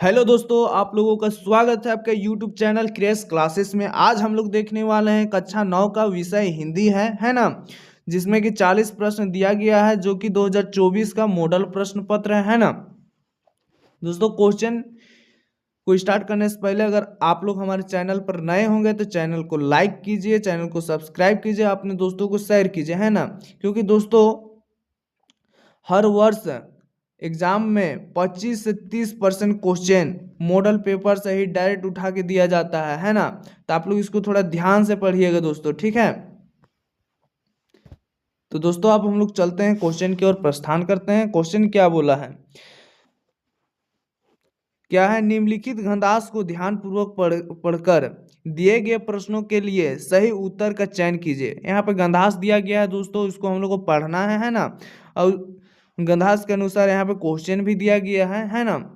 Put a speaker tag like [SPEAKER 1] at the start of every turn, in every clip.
[SPEAKER 1] Hello दोस्तों, आप लोगों का स्वागत है आपके यूट्यूब चैनल क्रेश क्लासेस में। आज हम लोग देखने वाले हैं कक्षा 9 का विषय हिंदी है ना। जिसमें कि 40 प्रश्न दिया गया है जो कि 2024 का मॉडल प्रश्न पत्र है ना। दोस्तों, क्वेश्चन को स्टार्ट करने से पहले अगर आप लोग हमारे चैनल पर नए होंगे तो चैनल को लाइक कीजिए, चैनल को सब्सक्राइब कीजिए, अपने दोस्तों को शेयर कीजिए, है ना। क्योंकि दोस्तों, हर वर्ष एग्जाम में 25 से 30% क्वेश्चन मॉडल पेपर से ही डायरेक्ट उठा के दिया जाता है ना। तो आप लोग इसको थोड़ा ध्यान से पढ़िएगा दोस्तों, ठीक है। तो दोस्तों, अब हम लोग चलते हैं क्वेश्चन की ओर प्रस्थान करते हैं। क्वेश्चन क्या बोला है, क्या है, निम्नलिखित घनदास को ध्यानपूर्वक पढ़कर दिए गए प्रश्नों के लिए सही उत्तर का चयन कीजिए। यहाँ पे गंधास दिया गया है दोस्तों, इसको हम लोग को पढ़ना है ना। और गंधास के अनुसार यहाँ पे क्वेश्चन भी दिया गया है ना।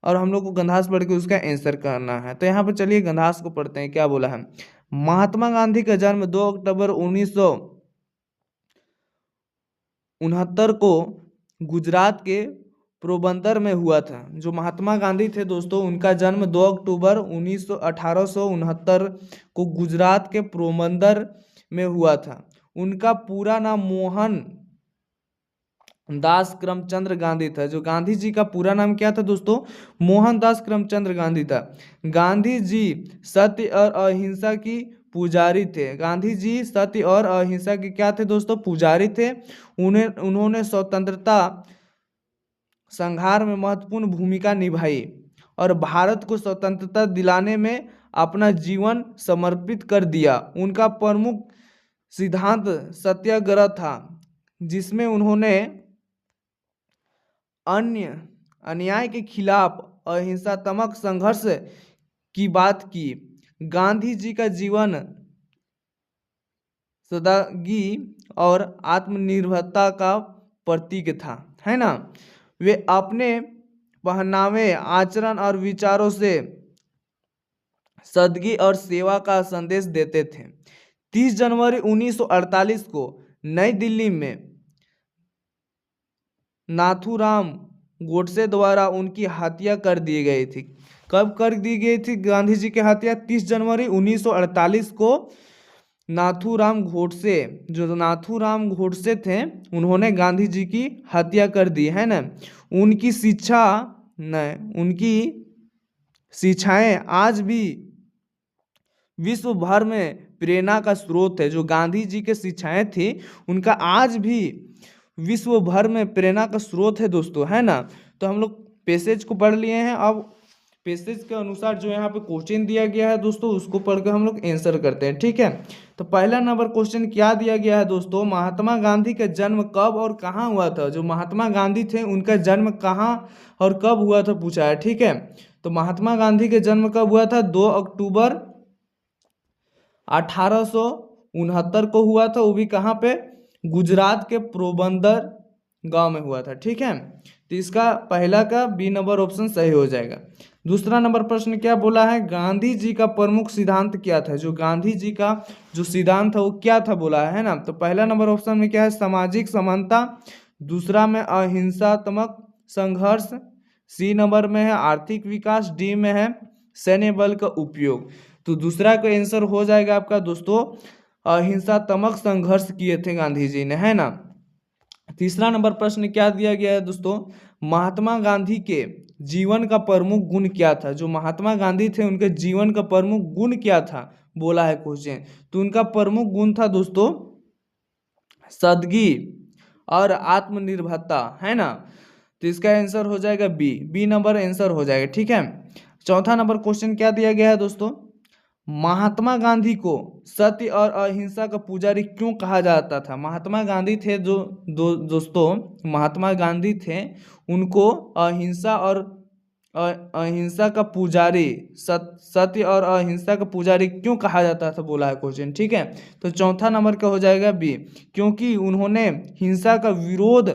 [SPEAKER 1] और हम लोग को गंधास पढ़ के उसका आंसर करना है। तो यहाँ पे चलिए गंधास को पढ़ते हैं। क्या बोला है, महात्मा गांधी का जन्म 2 अक्टूबर 1969 को गुजरात के पोरबंदर में हुआ था। जो महात्मा गांधी थे दोस्तों, उनका जन्म 2 अक्टूबर 1869 को गुजरात के पोरबंदर में हुआ था। उनका पूरा नाम मोहन दास करमचंद गांधी था। जो गांधी जी का पूरा नाम क्या था दोस्तों, मोहनदास करमचंद गांधी था। गांधी जी सत्य और अहिंसा की पुजारी थे। गांधी जी सत्य और अहिंसा के क्या थे दोस्तों, पुजारी थे। उन्होंने स्वतंत्रता संघर्ष में महत्वपूर्ण भूमिका निभाई और भारत को स्वतंत्रता दिलाने में अपना जीवन समर्पित कर दिया। उनका प्रमुख सिद्धांत सत्याग्रह था, जिसमें उन्होंने अन्य अन्याय के खिलाफ अहिंसात्मक संघर्ष की बात की। गांधी जी का जीवन सादगी और आत्मनिर्भरता का प्रतीक था, है ना। वे अपने पहनावे, आचरण और विचारों से सादगी और सेवा का संदेश देते थे। 30 जनवरी 1948 को नई दिल्ली में नाथूराम गोडसे द्वारा उनकी हत्या कर दी गई थी। कब कर दी गई थी गांधी जी की हत्या, 30 जनवरी 1948 को नाथूराम गोडसे, जो नाथूराम गोडसे थे, उन्होंने गांधी जी की हत्या कर दी, है ना। उनकी शिक्षा न उनकी शिक्षाएं आज भी विश्व भर में प्रेरणा का स्रोत है। जो गांधी जी के शिक्षाएं थी, उनका आज भी विश्व भर में प्रेरणा का स्रोत है दोस्तों, है ना। तो हम लोग पैसेज को पढ़ लिए हैं। अब पैसेज के अनुसार जो यहाँ पे क्वेश्चन दिया गया है दोस्तों, उसको पढ़ के हम लोग आंसर करते हैं, ठीक है। तो पहला नंबर क्वेश्चन क्या दिया गया है दोस्तों, महात्मा गांधी का जन्म कब और कहाँ हुआ था। जो महात्मा गांधी थे, उनका जन्म कहाँ और कब हुआ था पूछा है, ठीक है। तो महात्मा गांधी का जन्म कब हुआ था, 2 अक्टूबर 1869 को हुआ था। वो भी कहाँ पे, गुजरात के पोरबंदर गांव में हुआ था, ठीक है। तो इसका पहला का बी नंबर ऑप्शन सही हो जाएगा। दूसरा नंबर प्रश्न क्या बोला है, गांधी जी का प्रमुख सिद्धांत क्या था। जो गांधी जी का जो सिद्धांत था वो क्या था बोला है ना। तो पहला नंबर ऑप्शन में क्या है, सामाजिक समानता। दूसरा में अहिंसात्मक संघर्ष। सी नंबर में है आर्थिक विकास। डी में है सैन्य बल का उपयोग। तो दूसरा का आंसर हो जाएगा आपका दोस्तों, अहिंसात्मक संघर्ष किए थे गांधी जी ने, है ना। तीसरा नंबर प्रश्न क्या दिया गया है दोस्तों, महात्मा गांधी के जीवन का प्रमुख गुण क्या था। जो महात्मा गांधी थे, उनके जीवन का प्रमुख गुण क्या था बोला है क्वेश्चन। तो उनका प्रमुख गुण था दोस्तों सादगी और आत्मनिर्भरता, है ना। तो इसका आंसर हो जाएगा बी नंबर आंसर हो जाएगा, ठीक है। चौथा नंबर क्वेश्चन क्या दिया गया है दोस्तों, महात्मा गांधी को सत्य और अहिंसा का पुजारी क्यों कहा जाता था। महात्मा गांधी थे जो दोस्तों, महात्मा गांधी थे, उनको अहिंसा और अहिंसा का पुजारी, सत्य और अहिंसा का पुजारी क्यों कहा जाता था बोला है क्वेश्चन, ठीक है। तो चौथा नंबर का हो जाएगा बी, क्योंकि उन्होंने हिंसा का विरोध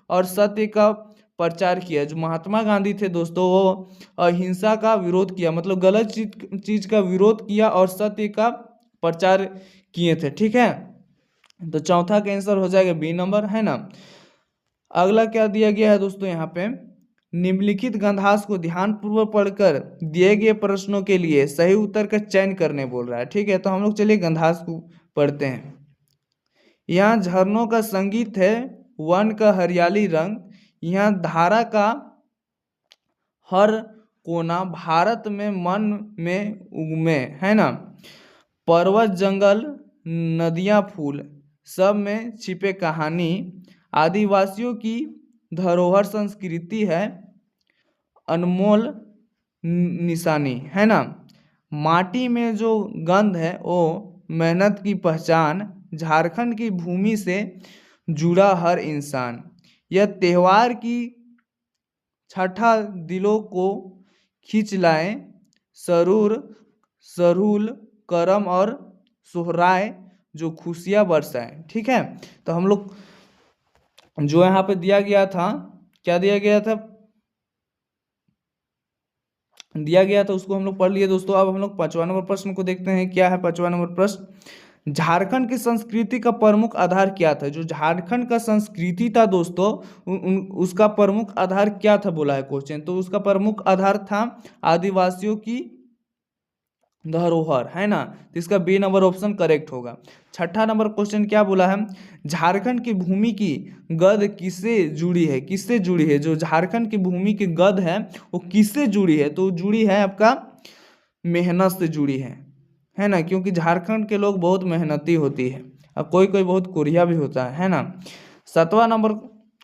[SPEAKER 1] और सत्य का प्रचार किया। जो महात्मा गांधी थे दोस्तों, वो अहिंसा का विरोध किया, मतलब गलत चीज का विरोध किया और सत्य का प्रचार किए थे, ठीक है। तो चौथा का आंसर हो जाएगा बी नंबर, है ना। अगला क्या दिया गया है दोस्तों, यहाँ पे निम्नलिखित गंधास को ध्यानपूर्वक पढ़कर दिए गए प्रश्नों के लिए सही उत्तर का चयन करने बोल रहा है। ठीक है, तो हम लोग चलिए गंधास को पढ़ते हैं। यहाँ झरनों का संगीत है, वन का हरियाली रंग, यहाँ धारा का हर कोना भारत में मन में उगमे, है ना। पर्वत जंगल नदियाँ फूल सब में छिपे कहानी, आदिवासियों की धरोहर संस्कृति है, अनमोल निशानी, है ना। माटी में जो गंध है वो मेहनत की पहचान, झारखंड की भूमि से जुड़ा हर इंसान। यह त्योहार की छठा दिलों को खींच लाए, सरूर सरूल करम और सोहराय जो खुशियाँ बरसाए। ठीक है, तो हम लोग जो यहाँ पे दिया गया था, क्या दिया गया था उसको हम लोग पढ़ लिए दोस्तों। अब हम लोग 5वां नंबर प्रश्न को देखते हैं। क्या है 5वां नंबर प्रश्न? झारखंड की संस्कृति का प्रमुख आधार क्या था? जो झारखंड का संस्कृति था दोस्तों, उसका प्रमुख आधार क्या था बोला है क्वेश्चन। तो उसका प्रमुख आधार था आदिवासियों की धरोहर, है ना। तो इसका बी नंबर ऑप्शन करेक्ट होगा। 6ठा नंबर क्वेश्चन क्या बोला है? झारखंड की भूमि की गद किससे जुड़ी है? किससे जुड़ी है? जो झारखंड की भूमि की गद है वो किससे जुड़ी है? तो जुड़ी है आपका मेहनत से जुड़ी है ना, क्योंकि झारखंड के लोग बहुत मेहनती होती है और कोई कोई बहुत कोरिया भी होता है ना। 7वां नंबर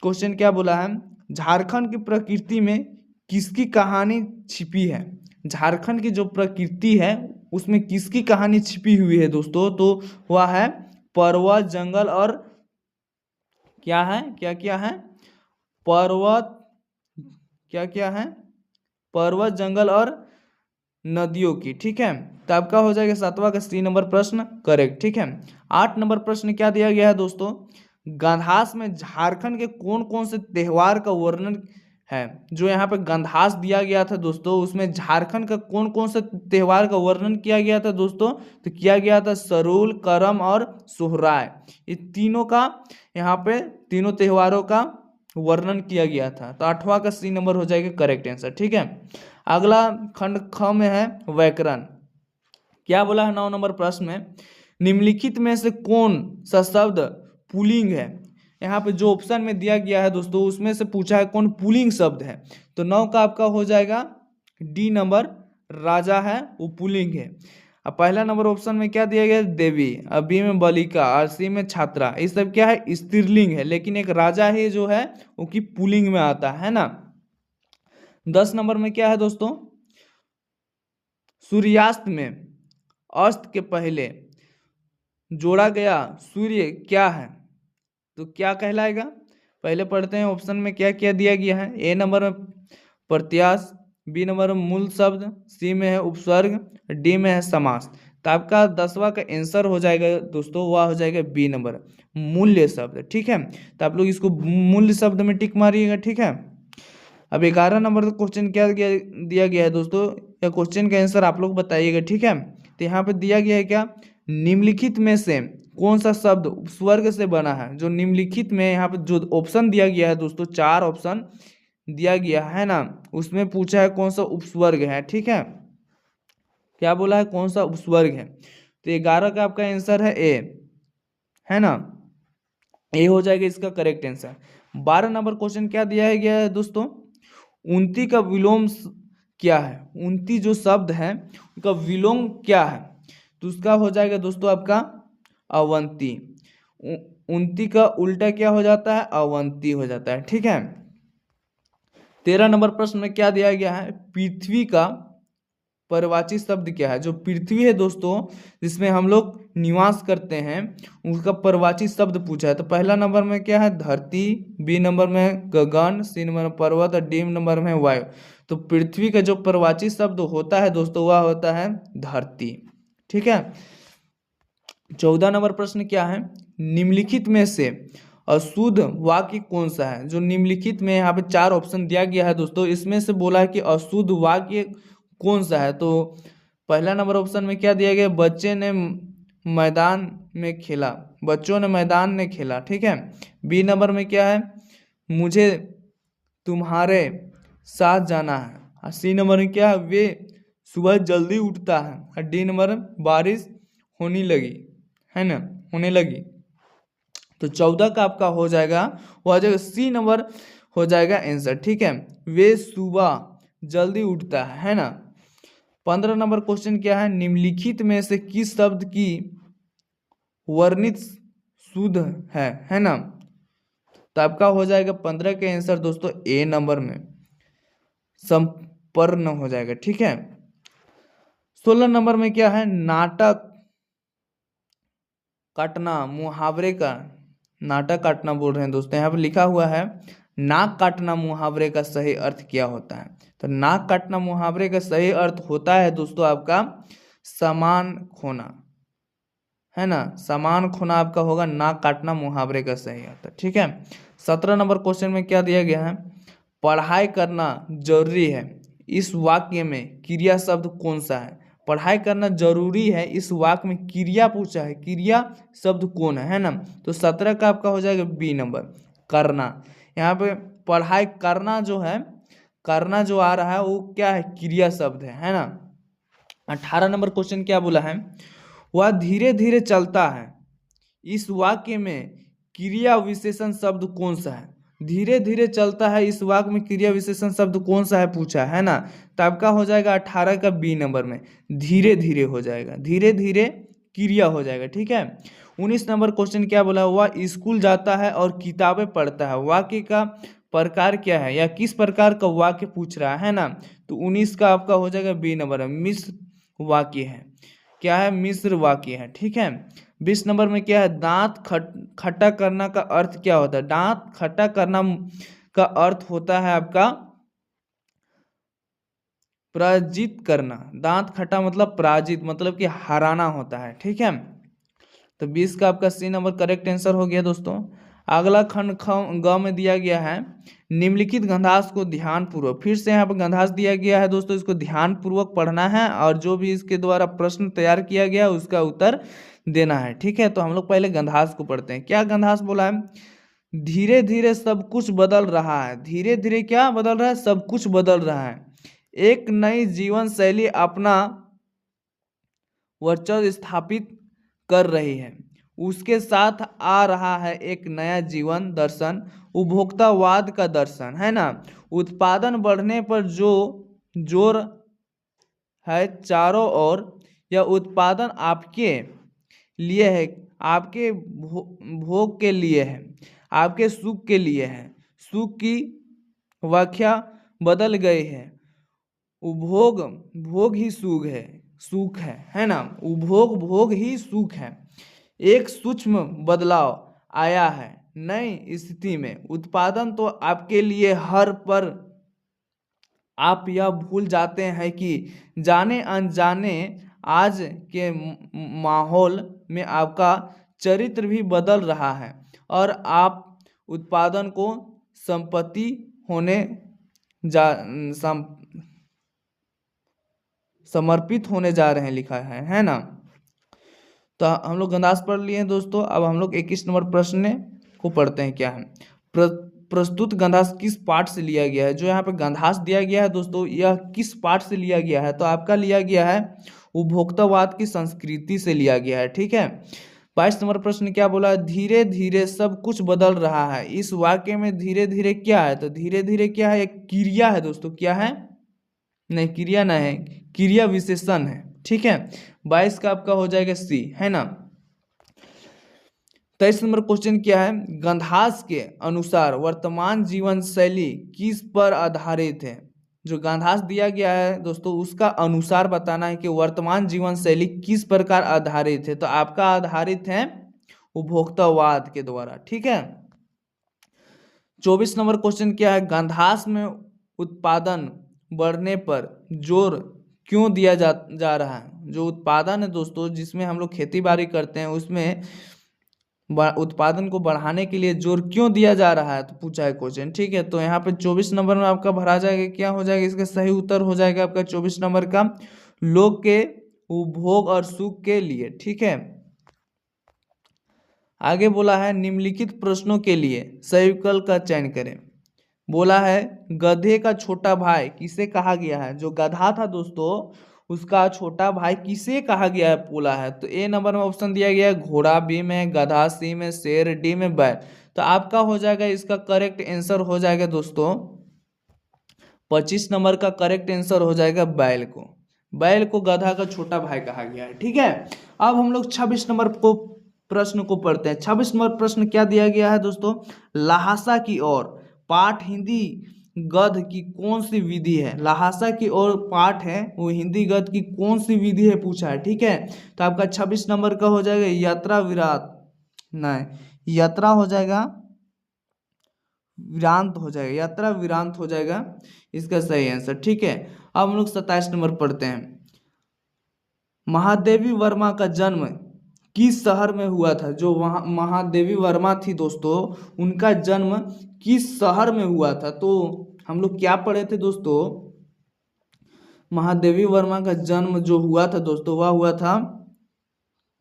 [SPEAKER 1] क्वेश्चन क्या बोला है? झारखंड की प्रकृति में किसकी कहानी छिपी है? झारखंड की जो प्रकृति है उसमें किसकी कहानी छिपी हुई है दोस्तों? तो वह है पर्वत जंगल और क्या है, क्या क्या है, पर्वत, क्या क्या है, पर्वत जंगल और नदियों की। ठीक है, तो आपका हो जाएगा 7वां का सी नंबर प्रश्न करेक्ट। ठीक है, 8 नंबर प्रश्न क्या दिया गया है दोस्तों? गंधास में झारखंड के कौन कौन से त्योहार का वर्णन है? जो यहाँ पे गंधास दिया गया था दोस्तों, उसमें झारखंड का कौन कौन से त्योहार का वर्णन किया गया था दोस्तों? तो किया गया था सरूल, करम और सोहराय। ये तीनों का यहाँ पे तीनों त्योहारों का वर्णन किया गया था। तो 8वां का सी नंबर हो जाएगा करेक्ट आंसर। ठीक है, अगला खंड ख में है व्याकरण। क्या बोला है 9 नंबर प्रश्न में? निम्नलिखित में से कौन सा शब्द पुल्लिंग है? यहाँ पे जो ऑप्शन में दिया गया है दोस्तों उसमें से पूछा है कौन पुल्लिंग शब्द है। तो 9 का आपका हो जाएगा डी नंबर, राजा है वो पुल्लिंग है। अब पहला नंबर ऑप्शन में क्या दिया गया? देवी, अब बी में बालिका और सी में छात्रा। ये सब क्या है? स्त्रीलिंग है, लेकिन एक राजा है जो है वो की पुल्लिंग में आता है ना। 10 नंबर में क्या है दोस्तों? सूर्यास्त में अस्त के पहले जोड़ा गया सूर्य क्या है? तो क्या कहलाएगा? पहले पढ़ते हैं ऑप्शन में क्या क्या दिया गया है। ए नंबर में प्रत्याश, बी नंबर में मूल शब्द, सी में है उपसर्ग, डी में है समास। तो आपका 10वां का आंसर हो जाएगा दोस्तों, वह हो जाएगा बी नंबर, मूल्य शब्द। ठीक है, तो आप लोग इसको मूल्य शब्द में टिक मारिएगा। ठीक है, अब 11 नंबर क्वेश्चन क्या दिया गया है दोस्तों? या क्वेश्चन का आंसर आप लोग बताइएगा। ठीक है, तो यहाँ पे दिया गया है क्या? निम्नलिखित में से कौन सा शब्द उपस्वर्ग से बना है? जो निम्नलिखित में यहाँ पे जो ऑप्शन दिया गया है दोस्तों, 4 ऑप्शन दिया गया है ना, उसमें पूछा है कौन सा उपस्वर्ग है। ठीक है, क्या बोला है? कौन सा उपस्वर्ग है? तो 11 का आपका आंसर है ए, है ना। ए हो जाएगा इसका करेक्ट आंसर। 12 नंबर क्वेश्चन क्या दिया गया है दोस्तों? उन्नति का विलोम क्या है? उन्नति जो शब्द है उसका विलोम क्या है? तो उसका हो जाएगा दोस्तों आपका अवंती। उन्नति का उल्टा क्या हो जाता है? अवंती हो जाता है। ठीक है, 13 नंबर प्रश्न में क्या दिया गया है? पृथ्वी का पर्यायवाची शब्द क्या है? जो पृथ्वी है दोस्तों जिसमें हम लोग निवास करते हैं उसका पर्यायवाची शब्द पूछा है। तो पहला नंबर में क्या है? धरती, बी नंबर में गगन, सी नंबर में पर्वत और डी नंबर में वायु। तो पृथ्वी का जो पर्यायवाची शब्द होता है दोस्तों वह होता है धरती। ठीक है, 14 नंबर प्रश्न क्या है? निम्नलिखित में से अशुद्ध वाक्य कौन सा है? जो निम्नलिखित में यहाँ पे 4 ऑप्शन दिया गया है दोस्तों, इसमें से बोला है कि अशुद्ध वाक्य कौन सा है? तो पहला नंबर ऑप्शन में क्या दिया गया? बच्चे ने मैदान में खेला, बच्चों ने मैदान में खेला। ठीक है, बी नंबर में क्या है? मुझे तुम्हारे साथ जाना है। और सी नंबर में क्या है, वे सुबह जल्दी उठता है। और डी नंबर बारिश होने लगी, है ना, होने लगी। तो 14 का आपका हो जाएगा, वो आ जाएगा सी नंबर हो जाएगा आंसर। ठीक है, वे सुबह जल्दी उठता है ना। 15 नंबर क्वेश्चन क्या है, निम्नलिखित में से किस शब्द की वर्णित शुद्ध है ना। तो आपका हो जाएगा 15 के आंसर दोस्तों ए नंबर में संपन्न हो जाएगा। ठीक है, 16 नंबर में क्या है, नाटक काटना मुहावरे का, नाटक काटना बोल रहे हैं दोस्तों, यहाँ पर लिखा हुआ है नाक काटना मुहावरे का सही अर्थ क्या होता है। तो नाक काटना मुहावरे का सही अर्थ होता है दोस्तों आपका सामान खोना, है ना, सामान खोना आपका होगा नाक काटना मुहावरे का सही अर्थ। ठीक है, 17 नंबर क्वेश्चन में क्या दिया गया है, पढ़ाई करना जरूरी है, इस वाक्य में क्रिया शब्द कौन सा है। पढ़ाई करना जरूरी है, इस वाक्य में क्रिया पूछा है, क्रिया शब्द कौन है ना। तो 17 का आपका हो जाएगा बी नंबर करना। यहाँ पे पढ़ाई करना जो है, करना जो आ रहा है वो क्या है, क्रिया शब्द है ना। 18 नंबर क्वेश्चन क्या बोला है, वह धीरे धीरे चलता है, इस वाक्य में क्रिया विशेषण शब्द कौन सा है। धीरे धीरे चलता है, इस वाक्य में क्रिया विशेषण शब्द कौन सा है पूछा है ना। तो आपका हो जाएगा 18 का बी नंबर में धीरे धीरे हो जाएगा, धीरे धीरे क्रिया हो जाएगा। ठीक है, 19 नंबर क्वेश्चन क्या बोला, वह स्कूल जाता है और किताबें पढ़ता है, वाक्य का प्रकार क्या है या किस प्रकार का वाक्य पूछ रहा है ना। तो 19 का आपका हो जाएगा बी नंबर में मिश्र वाक्य है, क्या है, मिश्र वाक्य है। ठीक है, 20 नंबर में क्या है, दांत खट्टा करना का अर्थ क्या होता है। दांत खट्टा करना का अर्थ होता है आपका पराजित करना, दांत खट्टा मतलब पराजित मतलब कि हराना होता है। ठीक है, तो 20 का आपका सी नंबर करेक्ट आंसर हो गया दोस्तों। अगला खंड ग में दिया गया है, निम्नलिखित गंधास को ध्यान पूर्वक, फिर से यहाँ पर गंधास दिया गया है दोस्तों, इसको ध्यान पूर्वक पढ़ना है और जो भी इसके द्वारा प्रश्न तैयार किया गया उसका उत्तर देना है। ठीक है, तो हम लोग पहले गंधास को पढ़ते हैं। क्या गंधास बोला है, धीरे धीरे सब कुछ बदल रहा है, धीरे धीरे क्या बदल रहा है, सब कुछ बदल रहा है, एक नई जीवन शैली अपना वर्चस्व स्थापित कर रही है, उसके साथ आ रहा है एक नया जीवन दर्शन, उपभोक्तावाद का दर्शन, है ना। उत्पादन बढ़ने पर जो जोर है चारों ओर, यह उत्पादन आपके लिए है, आपके भोग के लिए है, आपके सुख के लिए है, सुख की व्याख्या बदल गई है, उपभोग भोग ही सुख है, सुख है ना, उपभोग भोग ही सुख है। एक सूक्ष्म बदलाव आया है नई स्थिति में, उत्पादन तो आपके लिए हर पर आप यह भूल जाते हैं कि जाने अनजाने आज के माहौल में आपका चरित्र भी बदल रहा है और आप उत्पादन को संपत्ति होने समर्पित होने जा रहे हैं, लिखा है ना। तो हम लोग गंधास पढ़ लिए हैं दोस्तों। अब हम लोग 21 नंबर प्रश्न को पढ़ते हैं। क्या है, प्रस्तुत गंधास किस पाठ से लिया गया है। जो यहाँ पे गंधास दिया गया है दोस्तों, यह किस पाठ से लिया गया है, तो आपका लिया गया है उपभोक्तावाद की संस्कृति से लिया गया है। ठीक है, 22 नंबर प्रश्न क्या बोला, धीरे धीरे सब कुछ बदल रहा है, इस वाक्य में धीरे धीरे क्या है, तो धीरे धीरे क्या है, एक क्रिया है दोस्तों, क्या है, नहीं क्रिया नहीं है, क्रिया विशेषण है। ठीक है, 22 का आपका हो जाएगा सी, है ना। 23 नंबर क्वेश्चन क्या है, गंधास के अनुसार वर्तमान जीवन शैली किस पर आधारित है। जो गंधास दिया गया है दोस्तों, उसका अनुसार बताना है कि वर्तमान जीवन शैली किस प्रकार आधारित है, तो आपका आधारित है उपभोक्तावाद के द्वारा। ठीक है, 24 नंबर क्वेश्चन क्या है, गंधास में उत्पादन बढ़ने पर जोर क्यों दिया जा रहा है। जो उत्पादन है दोस्तों, जिसमें हम लोग खेती बाड़ी करते हैं, उसमें उत्पादन को बढ़ाने के लिए जोर क्यों दिया जा रहा है, तो पूछा है क्वेश्चन। ठीक है, तो यहाँ पे 24 नंबर में आपका भरा जाएगा, क्या हो जाएगा, इसका सही उत्तर हो जाएगा आपका 24 नंबर का लोग के उपभोग और सुख के लिए। ठीक है, आगे बोला है निम्नलिखित प्रश्नों के लिए सही विकल्प का चयन करें। बोला है गधे का छोटा भाई किसे कहा गया है। जो गधा था दोस्तों उसका छोटा भाई किसे कहा गया है बोला है। तो ए नंबर में ऑप्शन दिया गया है घोड़ा, बी में गधा, सी में शेर, डी में बैल। तो आपका हो जाएगा इसका करेक्ट आंसर हो जाएगा दोस्तों 25 नंबर का करेक्ट आंसर हो जाएगा बैल को। बैल को गधा का छोटा भाई कहा गया है। ठीक है, अब हम लोग 26 नंबर को प्रश्न को पढ़ते हैं। 26 नंबर प्रश्न क्या दिया गया है दोस्तों, लहासा की ओर पाठ हिंदी गद्य की कौन सी विधि है। लहासा की ओर पाठ है वो हिंदी गद्य की कौन सी विधि है पूछा है। ठीक है, तो आपका 26 नंबर का हो जाएगा यात्रा विराट, नहीं यात्रा हो जाएगा विरांत हो जाएगा, यात्रा विरांत हो जाएगा इसका सही आंसर। ठीक है, अब हम लोग 27 नंबर पढ़ते हैं। महादेवी वर्मा का जन्म किस शहर में हुआ था। जो वहाँ महादेवी वर्मा थी दोस्तों उनका जन्म किस शहर में हुआ था। तो हम लोग क्या पढ़े थे दोस्तों, महादेवी वर्मा का जन्म जो हुआ था दोस्तों वह हुआ था,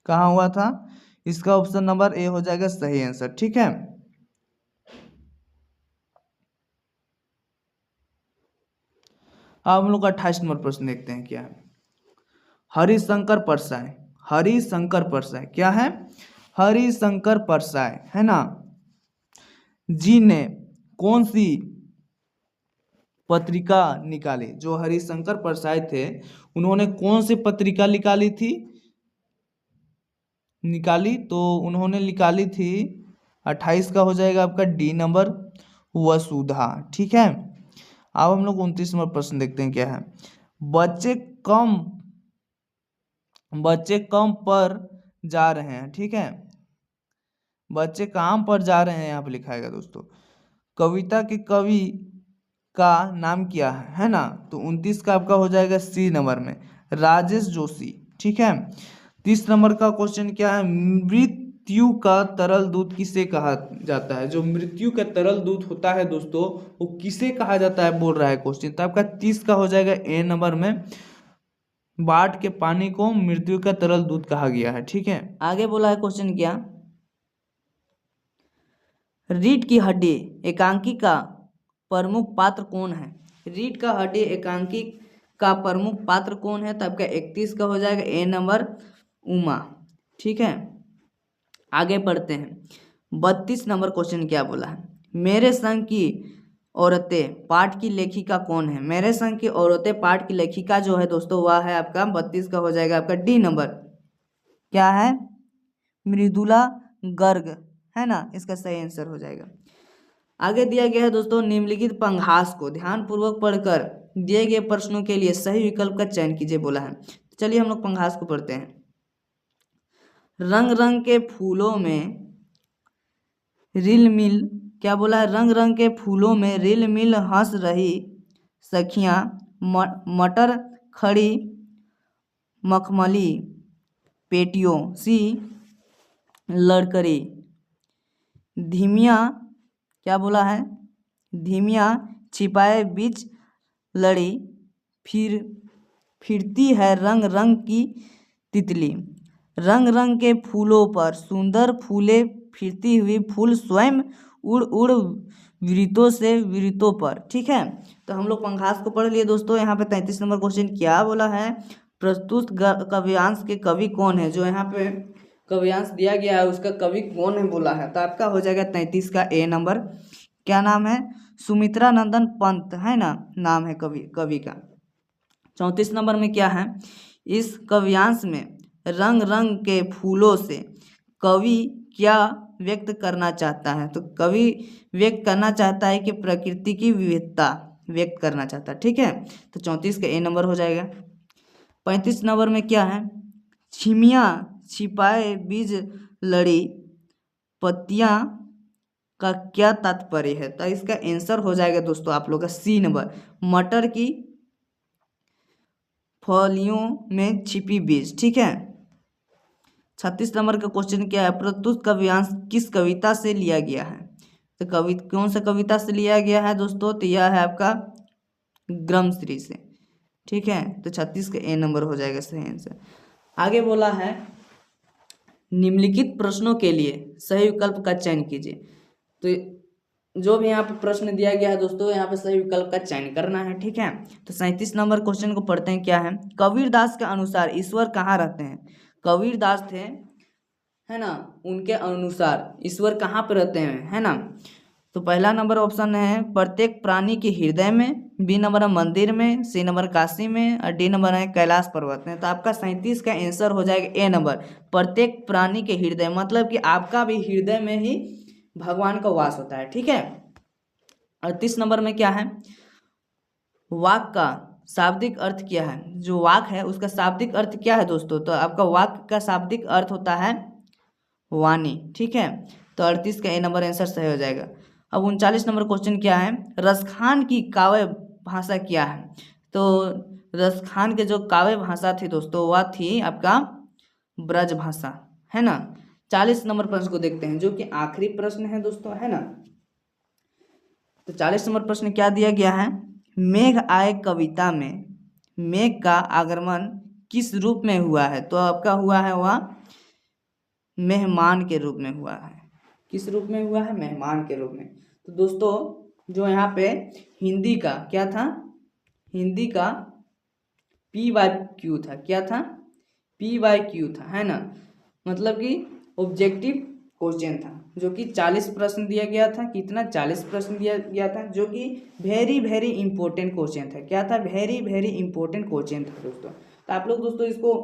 [SPEAKER 1] कहाँ हुआ था, इसका ऑप्शन नंबर ए हो जाएगा सही आंसर। ठीक है, अब हम लोग 28 नंबर प्रश्न देखते हैं क्या है। हरिशंकर परसाई, हरिशंकर परसाई क्या है, हरिशंकर परसाई है ना जी ने कौन सी पत्रिका निकाली। जो हरिशंकर परसाई थे उन्होंने कौन सी पत्रिका निकाली थी, तो उन्होंने निकाली थी 28 का हो जाएगा आपका डी नंबर वसुधा। ठीक है, अब हम लोग 29 नंबर प्रश्न देखते हैं क्या है। बच्चे कम पर जा रहे हैं। ठीक है, बच्चे काम पर जा रहे हैं यहाँ पे लिखाएगा दोस्तों। कविता के कवि का नाम क्या है ना। तो 29 का आपका हो जाएगा सी नंबर में राजेश जोशी। ठीक है, 30 नंबर का क्वेश्चन क्या है, मृत्यु का तरल दूध किसे कहा जाता है। जो मृत्यु का तरल दूध होता है दोस्तों वो किसे कहा जाता है बोल रहा है क्वेश्चन। तो आपका 30 का हो जाएगा ए नंबर में बाढ़ के पानी को मृत्यु का तरल दूध कहा गया है। ठीक है, आगे बोला है क्वेश्चन क्या, रीढ़ की हड्डी एकांकी का प्रमुख पात्र कौन है। रीढ़ का हड्डी एकांकी का प्रमुख पात्र कौन है। तो आपका 31 का हो जाएगा ए नंबर उमा। ठीक है, आगे पढ़ते हैं। 32 नंबर क्वेश्चन क्या बोला है, मेरे संग की औरतें पाठ की लेखिका कौन है। मेरे संग की औरतें पाठ की लेखिका जो है दोस्तों वह है आपका 32 का हो जाएगा आपका डी नंबर, क्या है, मृदुला गर्ग है ना, इसका सही आंसर हो जाएगा। आगे दिया गया है दोस्तों निम्नलिखित पंघास को ध्यानपूर्वक पढ़कर दिए गए प्रश्नों के लिए सही विकल्प का चयन कीजिए बोला है। चलिए हम लोग पंघास को पढ़ते हैं। रंग रंग के फूलों में रिल मिल, क्या बोला है, रंग रंग के फूलों में रिल मिल हंस रही सखियां, मटर खड़ी मखमली पेटियों सी लड़करी, धीमिया, क्या बोला है, धीमिया छिपाए बीच लड़ी, फिरती है रंग रंग की तितली, रंग रंग के फूलों पर सुंदर फूले फिरती हुई फूल स्वयं उड़ उड़ वृत्तों से वृत्तों पर। ठीक है, तो हम लोग पंघास को पढ़ लिए दोस्तों। यहाँ पे 33 नंबर क्वेश्चन क्या बोला है, प्रस्तुत काव्यांश के कवि कौन है। जो यहाँ पे काव्यांश दिया गया है उसका कवि कौन है बोला है। तो आपका हो जाएगा 33 का ए नंबर, क्या नाम है, सुमित्रा नंदन पंत है ना, नाम है कवि का। 34 नंबर में क्या है, इस काव्यांश में रंग रंग के फूलों से कवि क्या व्यक्त करना चाहता है। तो कवि व्यक्त करना चाहता है कि प्रकृति की विविधता व्यक्त करना चाहता है। ठीक है, तो 34 का ए नंबर हो जाएगा। 35 नंबर में क्या है, छिमिया छिपाए बीज लड़ी पत्तियां का क्या तात्पर्य है। तो इसका आंसर हो जाएगा दोस्तों आप लोग का सी नंबर, मटर की फलियों में छिपी बीज। ठीक है, 36 नंबर का क्वेश्चन क्या है, प्रस्तुत काव्यांश किस कविता से लिया गया है। तो कौन सा कविता से लिया गया है दोस्तों, तो यह है आपका ग्रमश्री से। ठीक है, तो 36 का ए नंबर हो जाएगा सही आंसर। आगे बोला है निम्नलिखित प्रश्नों के लिए सही विकल्प का चयन कीजिए। तो
[SPEAKER 2] जो भी यहाँ पे प्रश्न दिया गया है दोस्तों, यहाँ पे सही विकल्प का चयन करना है, ठीक है। तो 37 नंबर क्वेश्चन को पढ़ते हैं, क्या है। कबीरदास के अनुसार ईश्वर कहाँ रहते हैं। कबीरदास थे, है ना, उनके अनुसार ईश्वर कहाँ पे रहते हैं, है ना। तो पहला नंबर ऑप्शन है प्रत्येक प्राणी के हृदय में, बी नंबर है मंदिर में, सी नंबर काशी में, और डी नंबर है कैलाश पर्वत में। तो आपका 37 का आंसर हो जाएगा ए नंबर, प्रत्येक प्राणी के हृदय, मतलब कि आपका भी हृदय में ही भगवान का वास होता है, ठीक है। 38 नंबर में क्या है, वाक का शाब्दिक अर्थ क्या है। जो वाक है उसका शाब्दिक अर्थ क्या है दोस्तों। तो आपका वाक का शाब्दिक अर्थ होता है वाणी, ठीक है। तो 38 का ए नंबर आंसर सही हो जाएगा। अब 39 नंबर क्वेश्चन क्या है, रसखान की काव्य भाषा क्या है। तो रसखान के जो काव्य भाषा थी दोस्तों, वह थी आपका ब्रज भाषा, है ना। 40 नंबर प्रश्न को देखते हैं, जो कि आखिरी प्रश्न है दोस्तों, है ना। तो 40 नंबर प्रश्न क्या दिया गया है, मेघ आए कविता में मेघ का आगमन किस रूप में हुआ है। तो आपका हुआ है वह मेहमान के रूप में हुआ है। किस रूप में हुआ है, मेहमान के रूप में। तो दोस्तों जो यहाँ पे हिंदी का क्या था, हिंदी का PYQ था, क्या था, PYQ था, है ना। मतलब कि ऑब्जेक्टिव क्वेश्चन था, जो कि 40 प्रश्न दिया गया था। कितना, 40 प्रश्न दिया गया था, जो कि वेरी वेरी इंपॉर्टेंट क्वेश्चन था। क्या था, वेरी वेरी इंपॉर्टेंट क्वेश्चन था दोस्तों। तो आप लोग दोस्तों इसको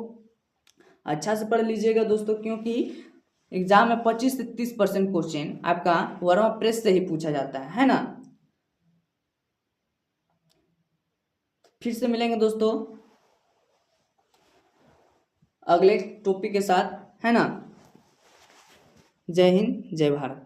[SPEAKER 2] अच्छा से पढ़ लीजिएगा दोस्तों, क्योंकि एग्जाम में 25 से 30% क्वेश्चन आपका वर्मा प्रेस से ही पूछा जाता है ना। फिर से मिलेंगे दोस्तों अगले टॉपिक के साथ, है ना। जय हिंद, जय भारत।